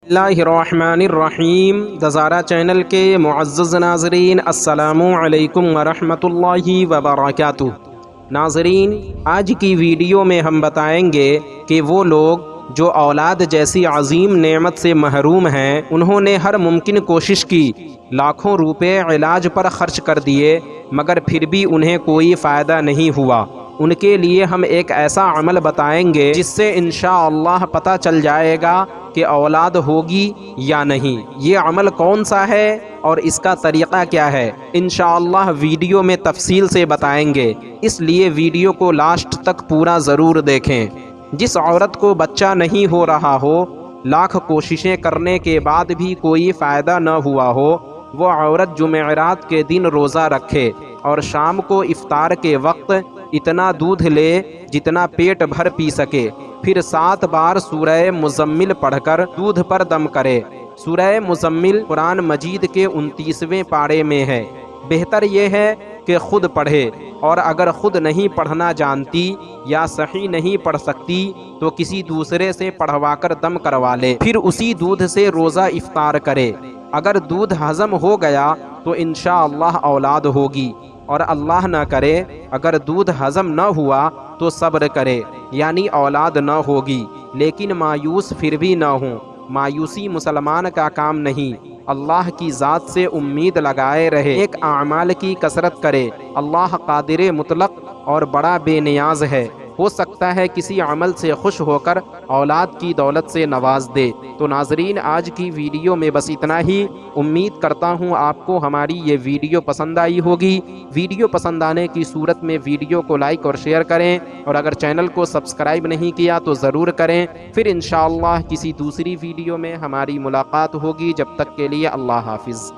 बिस्मिल्लाहिर्रहमानिर्रहीम। दज़ारा चैनल के मुअज़्ज़ज़ नाज़रीन, अस्सलामु अलैकुम वरहमतुल्लाहि वबरकातुहू। नाज़रीन, आज की वीडियो में हम बताएंगे कि वो लोग जो औलाद जैसी अज़ीम नेमत से महरूम हैं, उन्होंने हर मुमकिन कोशिश की, लाखों रुपए इलाज पर ख़र्च कर दिए, मगर फिर भी उन्हें कोई फ़ायदा नहीं हुआ। उनके लिए हम एक ऐसा अमल बताएंगे जिससे इंशाअल्लाह पता चल जाएगा कि औलाद होगी या नहीं। ये अमल कौन सा है और इसका तरीक़ा क्या है, इंशाअल्लाह वीडियो में तफसील से बताएंगे, इसलिए वीडियो को लास्ट तक पूरा ज़रूर देखें। जिस औरत को बच्चा नहीं हो रहा हो, लाख कोशिशें करने के बाद भी कोई फ़ायदा न हुआ हो, वो औरत जुमेरात के दिन रोज़ा रखे और शाम को इफ्तार के वक्त इतना दूध ले जितना पेट भर पी सके, फिर 7 बार सूरह मुज़म्मिल पढ़कर दूध पर दम करे। सूरह मुज़म्मिल कुरान मजीद के 29वें पारे में है। बेहतर यह है कि खुद पढ़े, और अगर खुद नहीं पढ़ना जानती या सही नहीं पढ़ सकती तो किसी दूसरे से पढ़वाकर दम करवा ले, फिर उसी दूध से रोज़ा इफ्तार करे। अगर दूध हज़म हो गया तो इंशाअल्लाह औलाद होगी, और अल्लाह न करे अगर दूध हज़म न हुआ तो सब्र करे, यानी औलाद न होगी। लेकिन मायूस फिर भी न हो। मायूसी मुसलमान का काम नहीं। अल्लाह की ज़ात से उम्मीद लगाए रहे, एक आमाल की कसरत करे। अल्लाह कादिर मुतलक और बड़ा बेनियाज है, हो सकता है किसी अमल से खुश होकर औलाद की दौलत से नवाज दे। तो नाजरीन, आज की वीडियो में बस इतना ही। उम्मीद करता हूँ आपको हमारी ये वीडियो पसंद आई होगी। वीडियो पसंद आने की सूरत में वीडियो को लाइक और शेयर करें, और अगर चैनल को सब्सक्राइब नहीं किया तो ज़रूर करें। फिर इंशाअल्लाह किसी दूसरी वीडियो में हमारी मुलाकात होगी। जब तक के लिए अल्लाह हाफिज़।